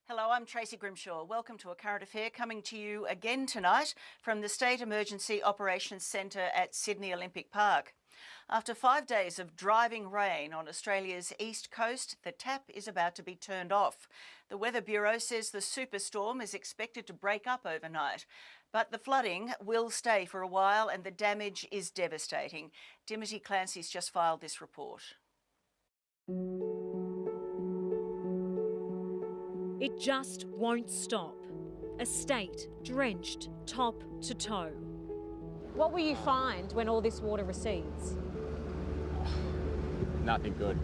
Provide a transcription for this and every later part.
Hello, I'm Tracy Grimshaw. Welcome to A Current Affair, coming to you again tonight from the State Emergency Operations Centre at Sydney Olympic Park. After 5 days of driving rain on Australia's east coast, the tap is about to be turned off. The Weather Bureau says the superstorm is expected to break up overnight, but the flooding will stay for a while and the damage is devastating. Dimity Clancy's just filed this report. It just won't stop. A state drenched top to toe. What will you find when all this water recedes? Nothing good.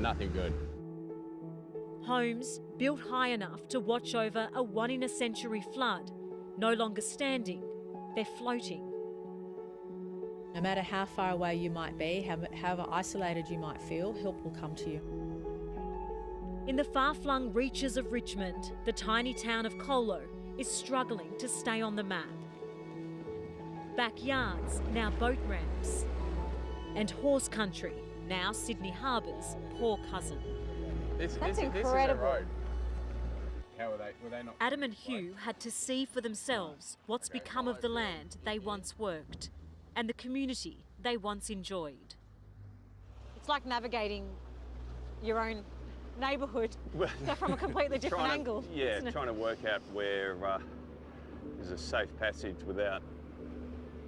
Nothing good. Homes built high enough to watch over a one-in-a-century flood, no longer standing, they're floating. No matter how far away you might be, however isolated you might feel, help will come to you. In the far-flung reaches of Richmond, the tiny town of Colo is struggling to stay on the map. Backyards, now boat ramps. And horse country, now Sydney Harbour's poor cousin. That's incredible. This is a road. How were they not? Adam and Hugh had to see for themselves what's become of the land they once worked and the community they once enjoyed. It's like navigating your own neighbourhood from a completely different angle. Yeah, trying to work out where there's a safe passage without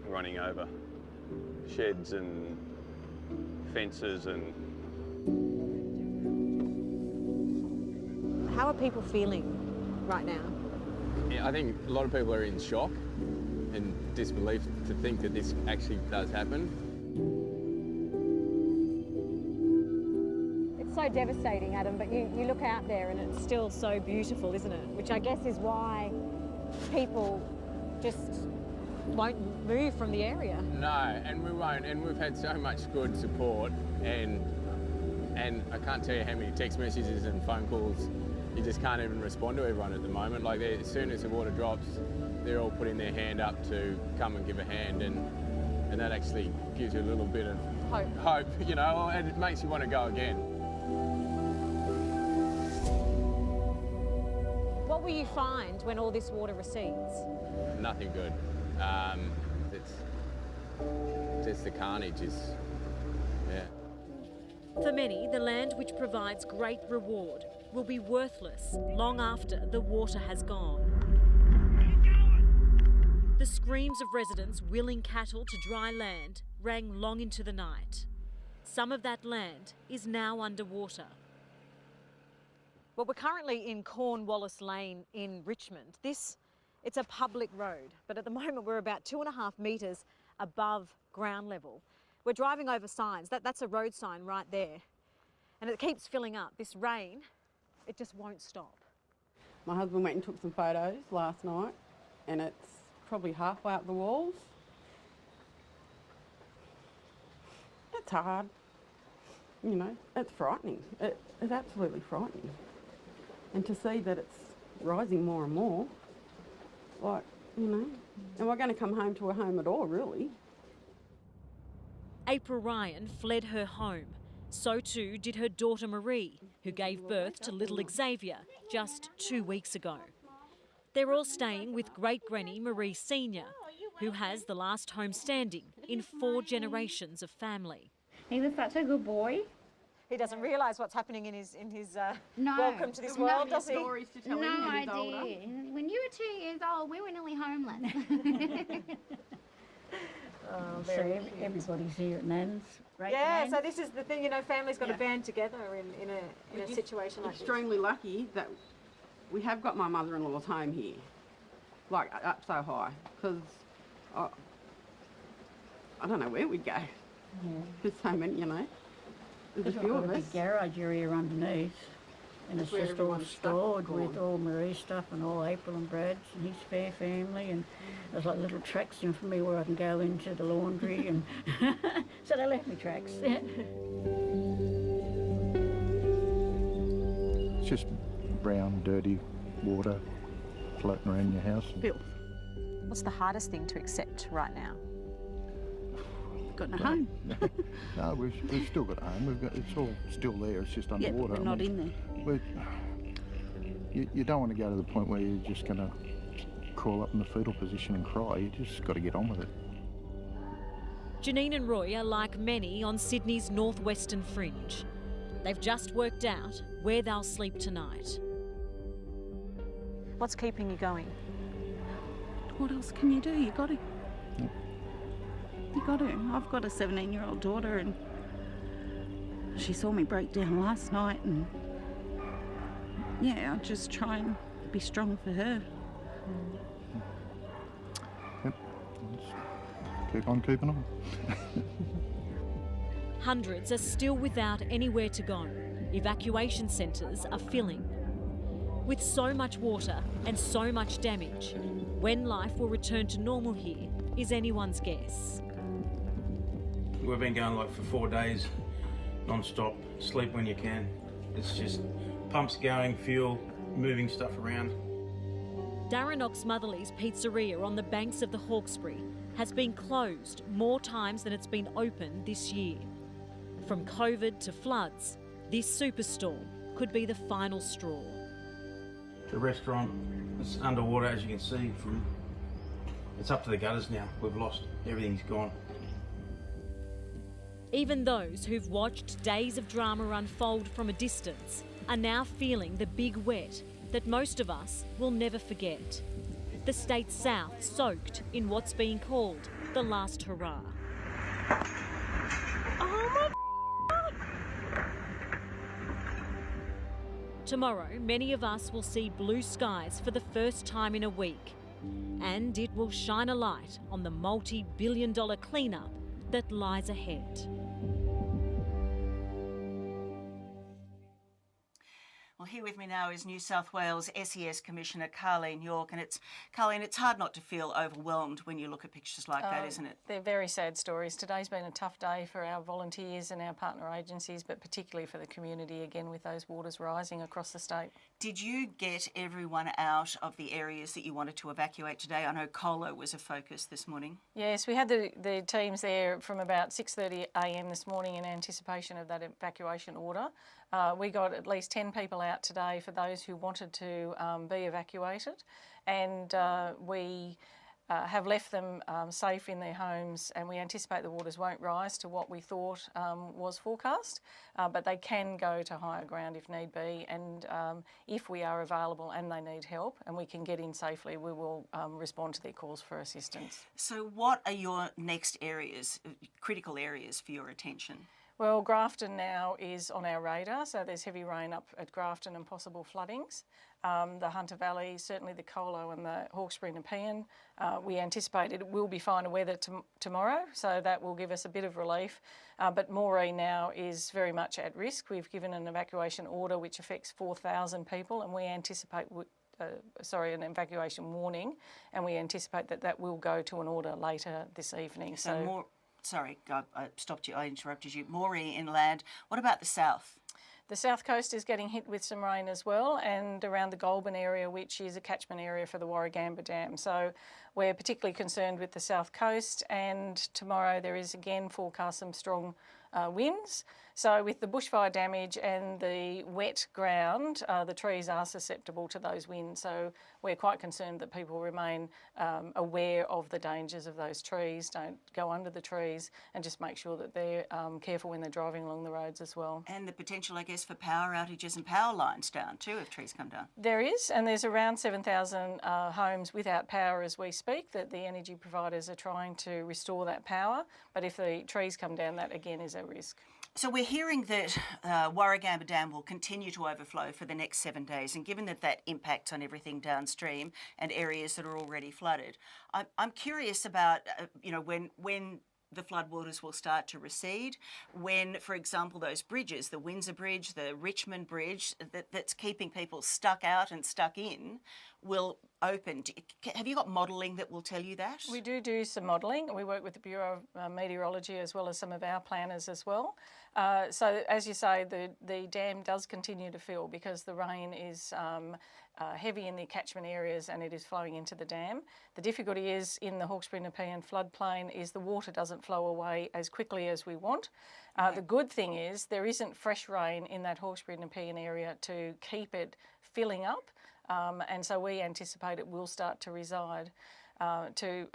running over sheds and fences and... How are people feeling right now? Yeah, I think a lot of people are in shock and disbelief to think that this actually does happen. So devastating, Adam, but you look out there and it's still so beautiful, isn't it? Which I guess is why people just won't move from the area. No, and we won't, and we've had so much good support, and I can't tell you how many text messages and phone calls. You just can't even respond to everyone at the moment. Like, as soon as the water drops, they're all putting their hand up to come and give a hand, and that actually gives you a little bit of hope, you know, and it makes you want to go again. What will you find when all this water recedes? Nothing good. It's just the carnage is, yeah. For many, the land which provides great reward will be worthless long after the water has gone. The screams of residents willing cattle to dry land rang long into the night. Some of that land is now underwater. Well, we're currently in Cornwallis Lane in Richmond. It's a public road, but at the moment we're about 2.5 metres above ground level. We're driving over signs. That's a road sign right there. And it keeps filling up. This rain, it just won't stop. My husband went and took some photos last night, and it's probably halfway up the walls. It's hard. You know, it's frightening. It's absolutely frightening. And to see that it's rising more and more, like, you know, and we're going to come home to a home at all, really. April Ryan fled her home. So too did her daughter Marie, who gave birth to little Xavier just 2 weeks ago. They're all staying with great-granny Marie Senior, who has the last home standing in 4 generations of family. He was such a good boy. He doesn't realise what's happening in his no, welcome to this world, does he? Stories to tell no him when he's idea. older. When you were 2 years old, we were nearly homeless. Everybody's here at Nan's. Right, Yeah, Nan? so this is the thing, you know, families got to band together in a situation like this. Extremely lucky that we have got my mother-in-law's home here, like up so high, because I don't know where we'd go. Yeah. There's so many, you know. There's We've a few got of a us. big garage area underneath, and it's Where just all everyone's stuff stored gone. with all Marie's stuff and all April and Brad's and his fair family, and there's like little tracks in for me where I can go into the laundry, and so they left me tracks. It's just brown, dirty water floating around your house. Filth. What's the hardest thing to accept right now? Got no home. No, we've still got home. It's all still there. It's just Yeah, underwater. but we're not in there. You don't want to go to the point where you're just going to crawl up in the fetal position and cry. You just got to get on with it. Janine and Roy are like many on Sydney's northwestern fringe. They've just worked out where they'll sleep tonight. What's keeping you going? What else can you do? You got to. You got to. I've got a 17-year-old daughter, and she saw me break down last night, and yeah, I'll just try and be strong for her. Yep. Just keep on keeping on. Hundreds are still without anywhere to go. Evacuation centres are filling. With so much water and so much damage, when life will return to normal here is anyone's guess. We've been going like for 4 days, non-stop, sleep when you can. It's just pumps going, fuel, moving stuff around. Darranox Motherly's pizzeria on the banks of the Hawkesbury has been closed more times than it's been open this year. From COVID to floods, this superstorm could be the final straw. The restaurant is underwater, as you can see. It's up to the gutters now. We've lost, everything's gone. Even those who've watched days of drama unfold from a distance are now feeling the big wet that most of us will never forget. The state's south soaked in what's being called the last hurrah. Tomorrow, many of us will see blue skies for the first time in a week, and it will shine a light on the multi-billion-dollar cleanup that lies ahead. Well, here with me now is New South Wales SES Commissioner Carleen York, and Carleen, it's hard not to feel overwhelmed when you look at pictures like that, isn't it? They're very sad stories. Today's been a tough day for our volunteers and our partner agencies, but particularly for the community, again, with those waters rising across the state. Did you get everyone out of the areas that you wanted to evacuate today? I know Colo was a focus this morning. Yes, we had the teams there from about 6:30 a.m. this morning in anticipation of that evacuation order. We got at least 10 people out today for those who wanted to be evacuated, and we have left them safe in their homes, and we anticipate the waters won't rise to what we thought was forecast, but they can go to higher ground if need be, and if we are available and they need help and we can get in safely, we will respond to their calls for assistance. So what are your next areas, critical areas for your attention? Well, Grafton now is on our radar, so there's heavy rain up at Grafton and possible floodings. The Hunter Valley, certainly the Colo and the Hawkesbury Nepean, we anticipate it will be finer weather tomorrow, so that will give us a bit of relief. But Moree now is very much at risk. We've given an evacuation order which affects 4,000 people, and we anticipate an evacuation warning, and we anticipate that will go to an order later this evening. Sorry, I stopped you, I interrupted you. Moree inland. What about the south? The south coast is getting hit with some rain as well, and around the Goulburn area, which is a catchment area for the Warragamba Dam. So we're particularly concerned with the south coast, and tomorrow there is again forecast some strong winds. So with the bushfire damage and the wet ground, the trees are susceptible to those winds. So we're quite concerned that people remain aware of the dangers of those trees, don't go under the trees, and just make sure that they're careful when they're driving along the roads as well. And the potential, I guess, for power outages and power lines down too if trees come down. There is, and there's around 7,000 homes without power as we speak that the energy providers are trying to restore that power. But if the trees come down, that again is a risk. So we're hearing that Warragamba Dam will continue to overflow for the next 7 days, and given that impacts on everything downstream and areas that are already flooded, I'm curious about when the floodwaters will start to recede, when, for example, those bridges, the Windsor Bridge, the Richmond Bridge, that's keeping people stuck out and stuck in, will open. Have you got modelling that will tell you that? We do some modelling. We work with the Bureau of Meteorology as well as some of our planners as well. So as you say, the dam does continue to fill because the rain is heavy in the catchment areas and it is flowing into the dam. The difficulty is in the Hawkesbury Nepean floodplain is the water doesn't flow away as quickly as we want. The good thing is there isn't fresh rain in that Hawkesbury Nepean area to keep it filling up. and so we anticipate it will start to reside. To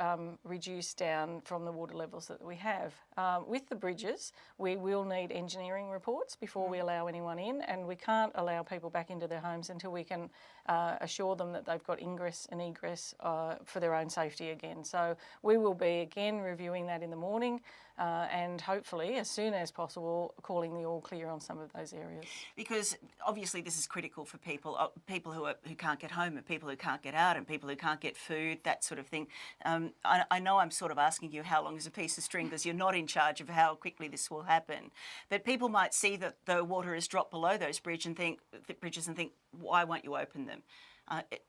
reduce down from the water levels that we have. With the bridges, we will need engineering reports before we allow anyone in, and we can't allow people back into their homes until we can assure them that they've got ingress and egress for their own safety again. So we will be again reviewing that in the morning and hopefully as soon as possible calling the all clear on some of those areas. Because obviously this is critical for people who can't get home and people who can't get out and people who can't get food, that sort of thing. I know I'm sort of asking you how long is a piece of string because you're not in charge of how quickly this will happen. But people might see that the water has dropped below those bridges and think, why won't you open them?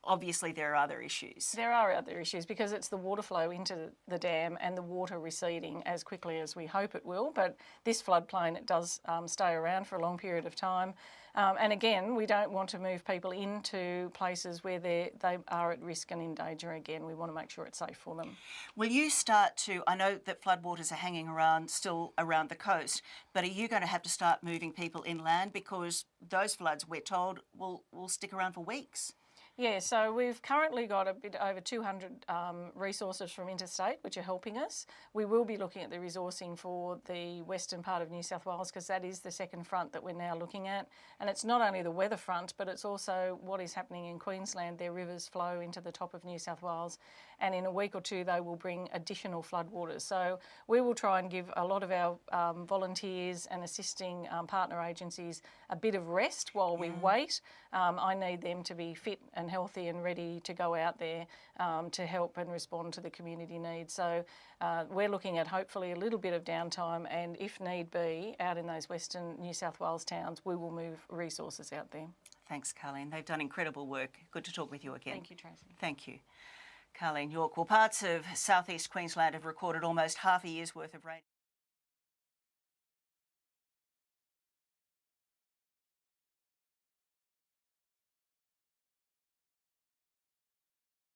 Obviously there are other issues. There are other issues because it's the water flow into the dam and the water receding as quickly as we hope it will. But this floodplain, it does stay around for a long period of time. And again, we don't want to move people into places where they are at risk and in danger again. We want to make sure it's safe for them. Will you start to, I know that floodwaters are hanging around still around the coast, but are you going to have to start moving people inland because those floods, we're told, will stick around for weeks? Yeah, so we've currently got a bit over 200 resources from interstate which are helping us. We will be looking at the resourcing for the western part of New South Wales because that is the second front that we're now looking at. And it's not only the weather front, but it's also what is happening in Queensland. Their rivers flow into the top of New South Wales, and in a week or two they will bring additional floodwaters. So we will try and give a lot of our volunteers and assisting partner agencies a bit of rest while we wait. I need them to be fit and healthy and ready to go out there to help and respond to the community needs. So we're looking at hopefully a little bit of downtime, and if need be, out in those western New South Wales towns, we will move resources out there. Thanks, Carleen. They've done incredible work. Good to talk with you again. Thank you, Tracy. Thank you. Carleen York. Well, parts of southeast Queensland have recorded almost half a year's worth of rain.